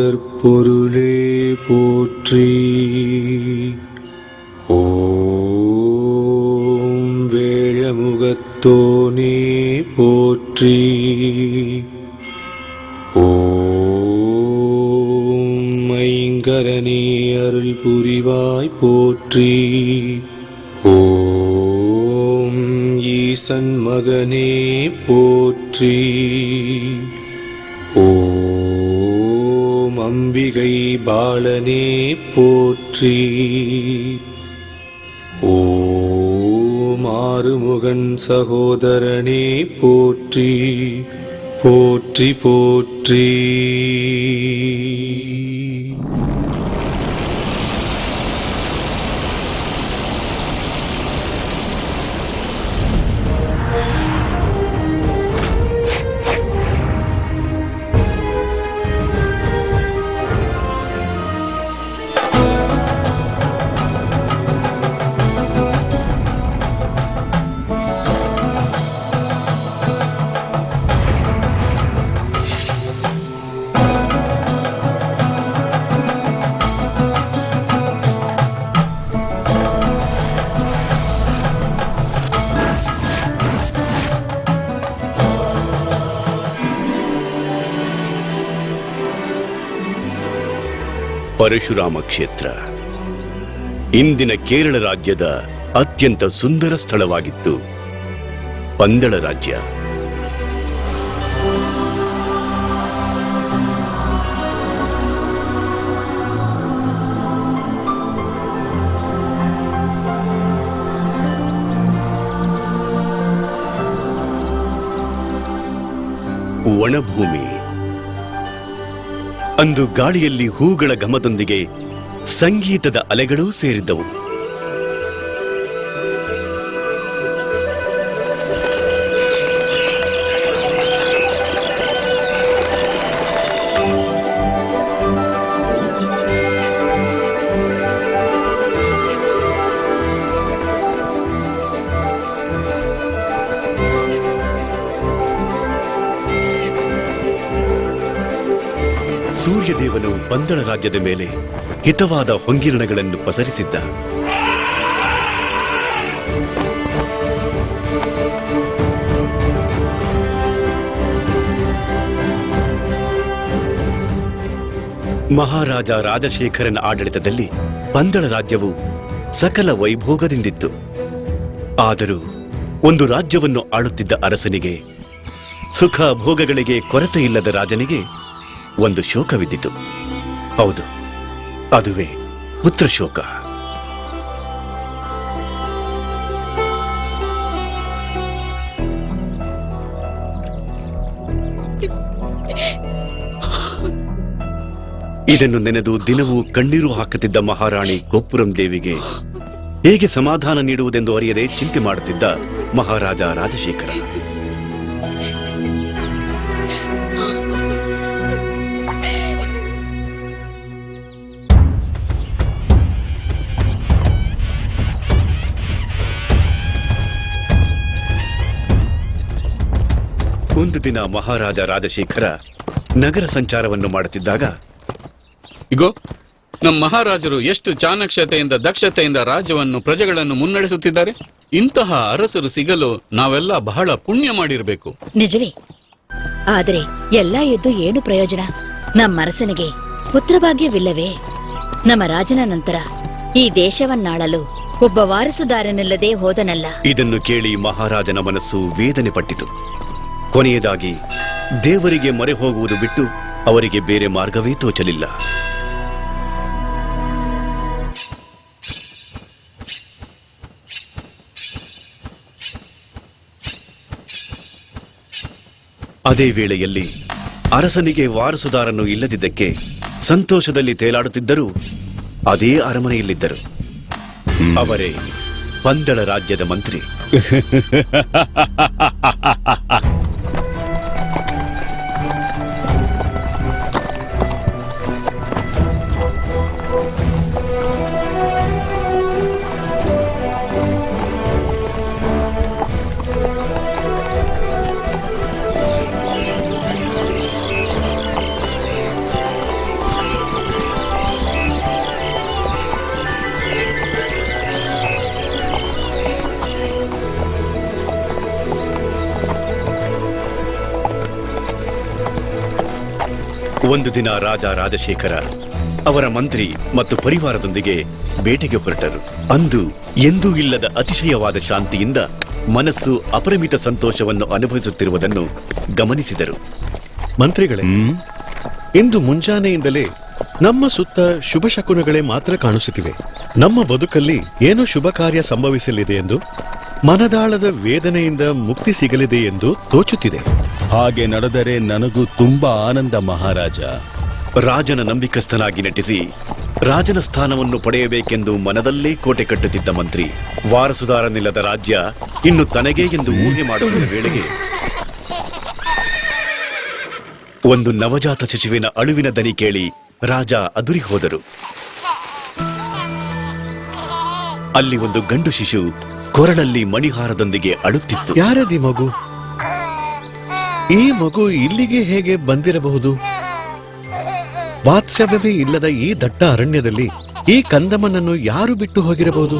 முதற் பொருளே போற்றி. ஓம் வேழமுகத்தோனே போற்றி. ஓம் ஐங்கரனே அருள் புரிவாய் போற்றி. ஓம் ஈசன் மகனே போற்றி. ஓம் அம்பிகை பாலனே போற்றி. ஓம் ஆறுமுகன் சகோதரனே போற்றி. போற்றி போற்றி. ಪರಶುರಾಮ ಕ್ಷೇತ್ರ ಇಂದಿನ ಕೇರಳ ರಾಜ್ಯದ ಅತ್ಯಂತ ಸುಂದರ ಸ್ಥಳವಾಗಿತ್ತು. ಪಂದಳ ರಾಜ್ಯ. ಒಣಭೂಮಿ. ಅಂದು ಗಾಳಿಯಲ್ಲಿ ಹೂಗಳ ಘಮದೊಂದಿಗೆ ಸಂಗೀತದ ಅಲೆಗಳೂ ಸೇರಿದ್ದವು. ಸೂರ್ಯದೇವನು ಪಂದಳ ರಾಜ್ಯದ ಮೇಲೆ ಹಿತವಾದ ಹೊಂಗಿರಣಗಳನ್ನು ಪಸರಿಸಿದ್ದ. ಮಹಾರಾಜ ರಾಜಶೇಖರನ ಆಡಳಿತದಲ್ಲಿ ಪಂದಳ ರಾಜ್ಯವು ಸಕಲ ವೈಭೋಗದಿಂದಿತ್ತು. ಆದರೂ ಒಂದು ರಾಜ್ಯವನ್ನು ಆಳುತ್ತಿದ್ದ ಅರಸನಿಗೆ, ಸುಖ ಭೋಗಗಳಿಗೆ ಕೊರತೆ ಇಲ್ಲದ ರಾಜನಿಗೆ ಒಂದು ಶೋಕವಿದ್ದಿತು. ಹೌದು, ಅದುವೇ ಪುತ್ರ ಶೋಕ. ಇದನ್ನು ನೆನೆದು ದಿನವೂ ಕಣ್ಣೀರು ಹಾಕುತ್ತಿದ್ದ ಮಹಾರಾಣಿ ಗೋಪುರಂ ದೇವಿಗೆ ಹೇಗೆ ಸಮಾಧಾನ ನೀಡುವುದೆಂದು ಅರಿಯದೆ ಚಿಂತೆ ಮಾಡುತ್ತಿದ್ದ ಮಹಾರಾಜ ರಾಜಶೇಖರ. ಒಂದು ದಿನ ಮಹಾರಾಜ ರಾಜಶೇಖರ ನಗರ ಸಂಚಾರವನ್ನು ಮಾಡುತ್ತಿದ್ದಾಗ, ಇಗೋ, ನಮ್ಮ ಮಹಾರಾಜರು ಎಷ್ಟು ಚಾಣಕ್ಷತೆಯಿಂದ ದಕ್ಷತೆಯಿಂದ ರಾಜ್ಯವನ್ನು ಪ್ರಜೆಗಳನ್ನು ಮುನ್ನಡೆಸುತ್ತಿದ್ದಾರೆ. ಇಂತಹ ಅರಸರು ಸಿಗಲು ನಾವೆಲ್ಲ ಬಹಳ ಪುಣ್ಯ ಮಾಡಿರಬೇಕು. ನಿಜವೇ. ಆದರೆ ಎಲ್ಲ ಇದ್ದು ಏನು ಪ್ರಯೋಜನ? ನಮ್ಮ ಅರಸನಿಗೆ ಪುತ್ರಭಾಗ್ಯವಿಲ್ಲವೇ? ನಮ್ಮ ರಾಜನ ನಂತರ ಈ ದೇಶವನ್ನಾಳಲು ಒಬ್ಬ ವಾರಸುದಾರನಿಲ್ಲದೆ ಹೋದನಲ್ಲ. ಇದನ್ನು ಕೇಳಿ ಮಹಾರಾಜನ ಮನಸ್ಸು ವೇದನೆ ಪಟ್ಟಿತು. ಕೊನೆಯದಾಗಿ ದೇವರಿಗೆ ಮೊರೆ ಹೋಗುವುದು ಬಿಟ್ಟು ಅವರಿಗೆ ಬೇರೆ ಮಾರ್ಗವೇ ತೋಚಲಿಲ್ಲ. ಅದೇ ವೇಳೆಯಲ್ಲಿ ಅರಸನಿಗೆ ವಾರಸುದಾರನು ಇಲ್ಲದಿದ್ದಕ್ಕೆ ಸಂತೋಷದಲ್ಲಿ ತೇಲಾಡುತ್ತಿದ್ದರೂ ಅದೇ ಅರಮನೆಯಲ್ಲಿದ್ದರು. ಅವರೇ ಪಂದಳ ರಾಜ್ಯದ ಮಂತ್ರಿ. ಒಂದು ದಿನ ರಾಜ ರಾಜಶೇಖರ ಅವರ ಮಂತ್ರಿ ಮತ್ತು ಪರಿವಾರದೊಂದಿಗೆ ಬೇಟೆಗೆ ಹೊರಟರು. ಅಂದು ಎಂದೂ ಇಲ್ಲದ ಅತಿಶಯವಾದ ಶಾಂತಿಯಿಂದ ಮನಸ್ಸು ಅಪರಿಮಿತ ಸಂತೋಷವನ್ನು ಅನುಭವಿಸುತ್ತಿರುವುದನ್ನು ಗಮನಿಸಿದರು. ಮಂತ್ರಿಗಳೇ, ಇಂದು ಮುಂಜಾನೆಯಿಂದಲೇ ನಮ್ಮ ಸುತ್ತ ಶುಭ ಶಕುನಗಳೇ ಮಾತ್ರ ಕಾಣಿಸುತ್ತಿವೆ. ನಮ್ಮ ಬದುಕಲ್ಲಿ ಏನೋ ಶುಭ ಕಾರ್ಯ ಸಂಭವಿಸಲಿದೆ ಎಂದು, ಮನದಾಳದ ವೇದನೆಯಿಂದ ಮುಕ್ತಿ ಸಿಗಲಿದೆ ಎಂದು ತೋಚುತ್ತಿದೆ. ಹಾಗೆ ನಡೆದರೆ ನನಗೂ ತುಂಬಾ ಆನಂದ ಮಹಾರಾಜ. ರಾಜನ ನಂಬಿಕಸ್ಥನಾಗಿ ನಟಿಸಿ ರಾಜನ ಸ್ಥಾನವನ್ನು ಪಡೆಯಬೇಕೆಂದು ಮನದಲ್ಲೇ ಕೋಟೆ ಕಟ್ಟುತ್ತಿದ್ದ ಮಂತ್ರಿ, ವಾರಸುದಾರನಿಲ್ಲದ ರಾಜ್ಯ ಇನ್ನು ತನಗೇ ಎಂದು ಊಹೆ ಮಾಡುವ ವೇಳೆಗೆ ಒಂದು ನವಜಾತ ಶಿಶುವಿನ ಅಳುವಿನ ದನಿ ಕೇಳಿ ರಾಜ ಅದುರಿ ಹೋದರು. ಅಲ್ಲಿ ಒಂದು ಗಂಡು ಶಿಶು ಕೊರಳಲ್ಲಿ ಮಣಿಹಾರದೊಂದಿಗೆ ಅಳುತ್ತಿತ್ತು. ಯಾರದಿ ಮಗು? ಈ ಮಗು ಇಲ್ಲಿಗೆ ಹೇಗೆ ಬಂದಿರಬಹುದು? ವಾತ್ಸವ್ಯವೇ ಇಲ್ಲದ ಈ ದಟ್ಟ ಅರಣ್ಯದಲ್ಲಿ ಈ ಕಂದಮ್ಮನನ್ನು ಯಾರು ಬಿಟ್ಟು ಹೋಗಿರಬಹುದು?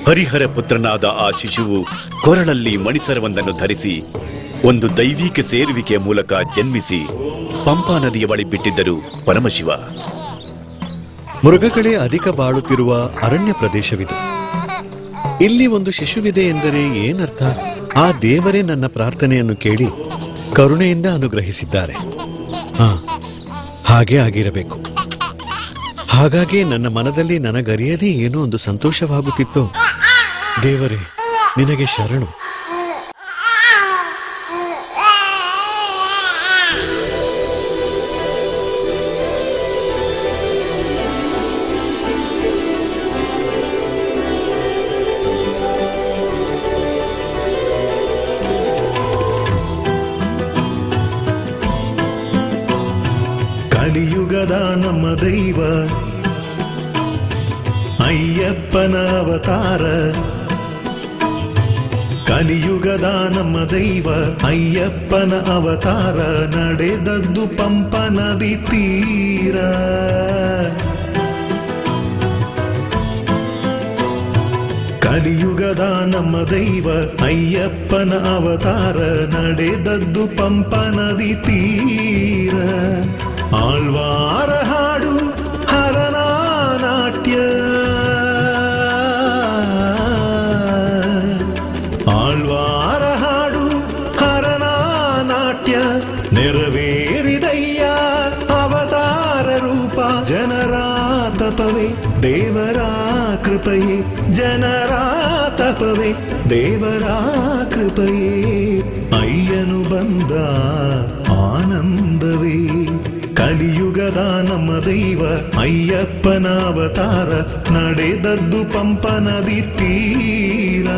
ಹರಿಹರ ಪುತ್ರನಾದ ಆ ಶಿಶುವು ಕೊರಳಲ್ಲಿ ಮಣಿಸರವೊಂದನ್ನು ಧರಿಸಿ ಒಂದು ದೈವಿಕ ಸೇರುವಿಕೆಯ ಮೂಲಕ ಜನ್ಮಿಸಿ ಪಂಪಾ ನದಿಯ ಬಳಿ ಬಿಟ್ಟಿದ್ದರು ಪರಮಶಿವ. ಮೃಗಗಳೇ ಅಧಿಕ ಬಾಳುತ್ತಿರುವ ಅರಣ್ಯ ಪ್ರದೇಶವಿದು. ಇಲ್ಲಿ ಒಂದು ಶಿಶುವಿದೆ ಎಂದರೆ ಏನರ್ಥ? ಆ ದೇವರೇ ನನ್ನ ಪ್ರಾರ್ಥನೆಯನ್ನು ಕೇಳಿ ಕರುಣೆಯಿಂದ ಅನುಗ್ರಹಿಸಿದ್ದಾರೆ. ಹಾಗೆ ಆಗಿರಬೇಕು. ಹಾಗಾಗಿ ನನ್ನ ಮನದಲ್ಲಿ ನನಗರಿಯದೇ ಏನೋ ಒಂದು ಸಂತೋಷವಾಗುತ್ತಿತ್ತು. ದೇವರೇ, ನಿನಗೆ ಶರಣು. ಕಲಿಯುಗದ ನಮ್ಮ ದೈವ ಅಯ್ಯಪ್ಪನ ಅವತಾರ. ಕಲಿಯುಗದ ನಮ್ಮ ದೈವ ಅಯ್ಯಪ್ಪನ ಅವತಾರ, ನಡೆದದ್ದು ಪಂಪ ನದಿ ತೀರ. ಕಲಿಯುಗದ ನಮ್ಮ ದೈವ ಅಯ್ಯಪ್ಪನ ಅವತಾರ, ನಡೆದದ್ದು ಪಂಪ ನದಿ ತೀರ. ಆಳ್ವಾರ ಹಾಡು ಹರನ ನಾಟ್ಯ, ಆಳ್ವಾರ ಹಾಡು ಹರನ ನಾಟ್ಯ, ನೆರವೇರಿದಯ್ಯ ಅವತಾರ ರೂಪ. ಜನರ ತಪವೇ ದೇವರ ಕೃಪೆಯೇ, ಜನರ ತಪವೇ ದೇವರ ಕೃಪೆಯೇ. ಅಯ್ಯನು ಬಂದ ಆನಂದವೇ. ಕಲಿಯುಗದ ನಮ್ಮ ದೈವ ಅಯ್ಯಪ್ಪನ ಅವತಾರ, ನಡೆದದ್ದು ಪಂಪ ನದಿ ತೀರ.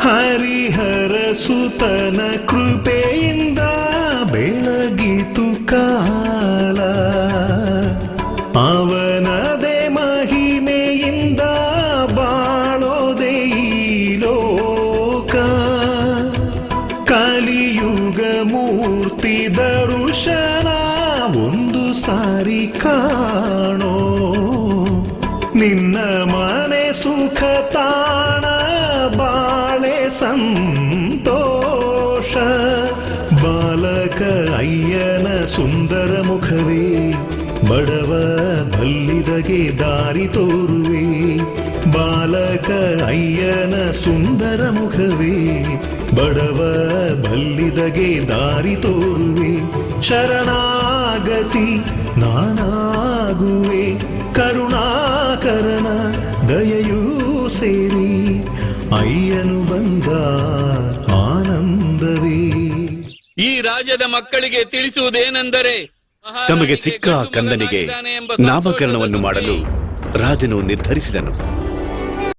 ಹರಿಹರ ಸುತನ ಕೃಪೆಯಿಂದ ಬೆಳಗಿತು ಕಾಲ, ಅವನದೇ ಮಹಿಮೆಯಿಂದ ಬಾಳೋದೇ ಈ ಲೋಕ. ಕಲಿಯುಗ ಮೂರ್ತಿ ದರ್ಶನ ಒಂದು ಸಾರಿ ಕಾಣೋ, ನಿನ್ನ ಮನೆ ಸುಖ ತಾಣ ಬಾಳೆ ಸಂತೋಷ. ಬಾಲಕ ಅಯ್ಯನ ಸುಂದರ ಮುಖವೇ, ಬಡವ ಬಲ್ಲಿದಗೆ ದಾರಿ ತೋರುವೆ. ಬಾಲಕ ಅಯ್ಯನ ಸುಂದರ ಮುಖವೇ, ಬಡವ ಬಲ್ಲಿದಗೆ ದಾರಿ ತೋರುವೆ. ಶರಣಾಗತಿ ನಾನಾಗುವೆ, ಕರುಣಾಕರನ ದಯೆಯೂ ಸೇರಿ. ಅಯ್ಯನು ಬಂದ ಆನಂದವೇ. ಈ ರಾಜ್ಯದ ಮಕ್ಕಳಿಗೆ ತಿಳಿಸುವುದೇನೆಂದರೆ, ತಮಗೆ ಸಿಕ್ಕ ಕಂದನಿಗೆ ನಾಮಕರಣವನ್ನು ಮಾಡಲು ರಾಜನು ನಿರ್ಧರಿಸಿದನು.